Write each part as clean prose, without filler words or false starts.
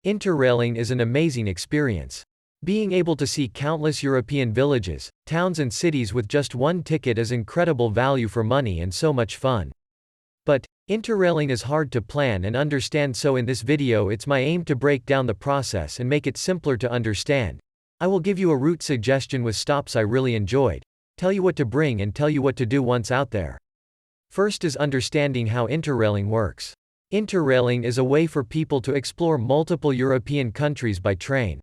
Interrailing is an amazing experience. Being able to see countless European villages, towns and cities with just one ticket is incredible value for money and so much fun. But, interrailing is hard to plan and understand, so in this video it's my aim to break down the process and make it simpler to understand. I will give you a route suggestion with stops I really enjoyed, tell you what to bring and tell you what to do once out there. First is understanding how interrailing works. Interrailing is a way for people to explore multiple European countries by train.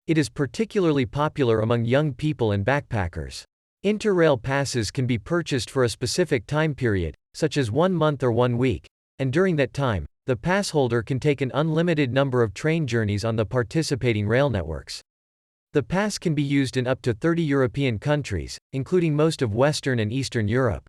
It is particularly popular among young people and backpackers. Interrail passes can be purchased for a specific time period, such as 1 month or 1 week, and during that time, the pass holder can take an unlimited number of train journeys on the participating rail networks. The pass can be used in up to 30 European countries, including most of Western and Eastern Europe.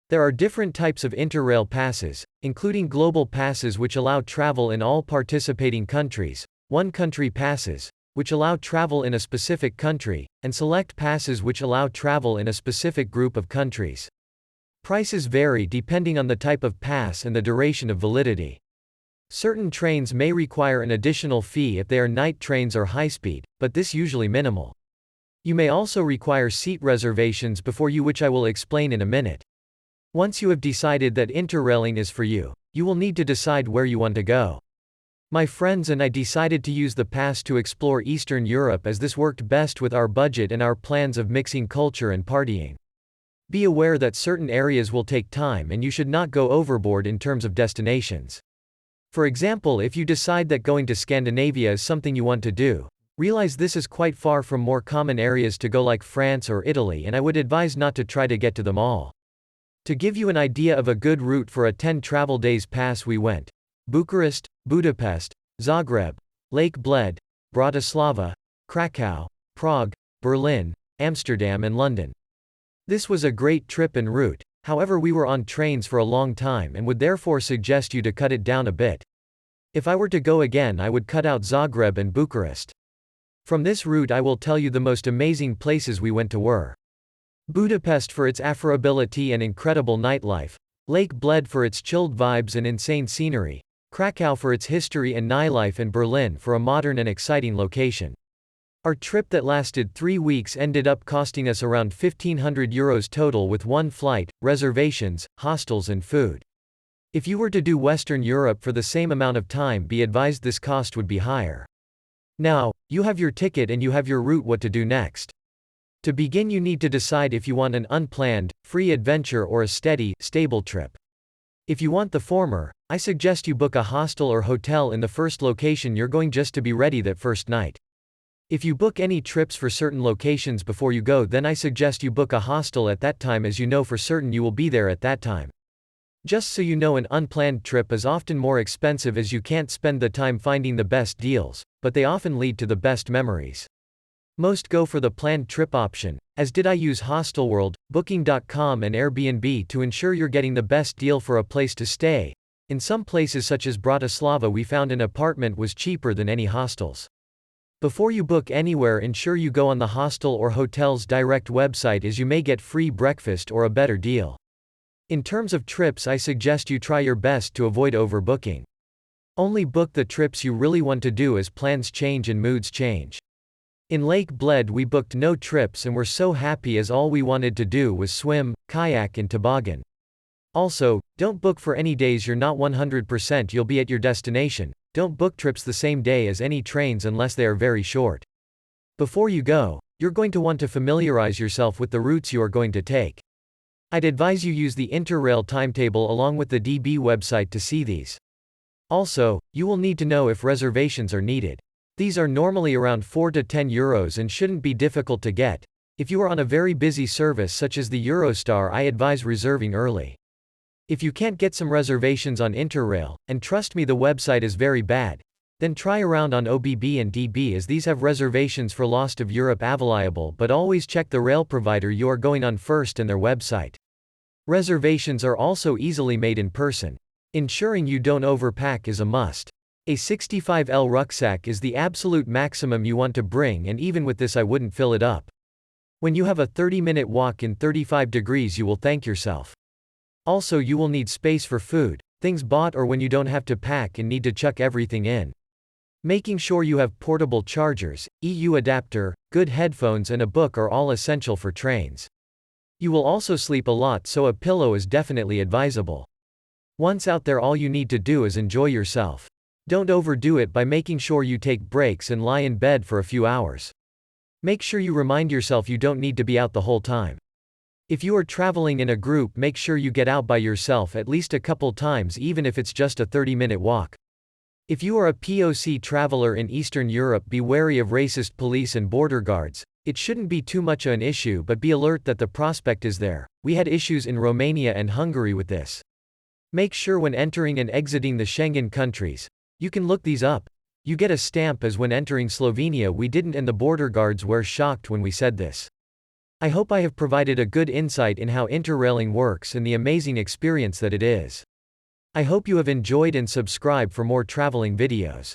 There are different types of Interrail passes, including global passes which allow travel in all participating countries, one-country passes, which allow travel in a specific country, and select passes which allow travel in a specific group of countries. Prices vary depending on the type of pass and the duration of validity. Certain trains may require an additional fee if they are night trains or high-speed, but this usually minimal. You may also require seat reservations before you, which I will explain in a minute. Once you have decided that interrailing is for you, you will need to decide where you want to go. My friends and I decided to use the pass to explore Eastern Europe as this worked best with our budget and our plans of mixing culture and partying. Be aware that certain areas will take time and you should not go overboard in terms of destinations. For example, if you decide that going to Scandinavia is something you want to do, realize this is quite far from more common areas to go like France or Italy, and I would advise not to try to get to them all. To give you an idea of a good route for a 10 travel days pass, we went Bucharest, Budapest, Zagreb, Lake Bled, Bratislava, Krakow, Prague, Berlin, Amsterdam and London. This was a great trip and route, however we were on trains for a long time and would therefore suggest you to cut it down a bit. If I were to go again, I would cut out Zagreb and Bucharest. From this route I will tell you the most amazing places we went to were Budapest for its affordability and incredible nightlife, Lake Bled for its chilled vibes and insane scenery, Krakow for its history and nightlife, and Berlin for a modern and exciting location. Our trip that lasted 3 weeks ended up costing us around €1,500 total with one flight, reservations, hostels and food. If you were to do Western Europe for the same amount of time, be advised this cost would be higher. Now, you have your ticket and you have your route. What to do next? To begin, you need to decide if you want an unplanned, free adventure or a steady, stable trip. If you want the former, I suggest you book a hostel or hotel in the first location you're going just to be ready that first night. If you book any trips for certain locations before you go, then I suggest you book a hostel at that time, as you know for certain you will be there at that time. Just so you know, an unplanned trip is often more expensive as you can't spend the time finding the best deals, but they often lead to the best memories. Most go for the planned trip option, as did I use Hostelworld, Booking.com and Airbnb to ensure you're getting the best deal for a place to stay. In some places such as Bratislava we found an apartment was cheaper than any hostels. Before you book anywhere, ensure you go on the hostel or hotel's direct website, as you may get free breakfast or a better deal. In terms of trips, I suggest you try your best to avoid overbooking. Only book the trips you really want to do, as plans change and moods change. In Lake Bled we booked no trips and were so happy as all we wanted to do was swim, kayak and toboggan. Also, don't book for any days you're not 100% you'll be at your destination. Don't book trips the same day as any trains unless they are very short. Before you go, you're going to want to familiarize yourself with the routes you are going to take. I'd advise you use the Interrail timetable along with the DB website to see these. Also, you will need to know if reservations are needed. These are normally around €4 to €10 and shouldn't be difficult to get. If you are on a very busy service such as the Eurostar, I advise reserving early. If you can't get some reservations on Interrail, and trust me the website is very bad, then try around on OBB and DB, as these have reservations for Lost of Europe available, but always check the rail provider you are going on first and their website. Reservations are also easily made in person. Ensuring you don't overpack is a must. A 65L rucksack is the absolute maximum you want to bring, and even with this I wouldn't fill it up. When you have a 30-minute walk in 35 degrees you will thank yourself. Also, you will need space for food, things bought or when you don't have to pack and need to chuck everything in. Making sure you have portable chargers, EU adapter, good headphones and a book are all essential for trains. You will also sleep a lot, so a pillow is definitely advisable. Once out there, all you need to do is enjoy yourself. Don't overdo it by making sure you take breaks and lie in bed for a few hours. Make sure you remind yourself you don't need to be out the whole time. If you are traveling in a group, make sure you get out by yourself at least a couple times, even if it's just a 30-minute walk. If you are a POC traveler in Eastern Europe, be wary of racist police and border guards. It shouldn't be too much of an issue, but be alert that the prospect is there. We had issues in Romania and Hungary with this. Make sure when entering and exiting the Schengen countries. You can look these up. You get a stamp, as when entering Slovenia we didn't, and the border guards were shocked when we said this. I hope I have provided a good insight in how interrailing works and the amazing experience that it is. I hope you have enjoyed and subscribe for more traveling videos.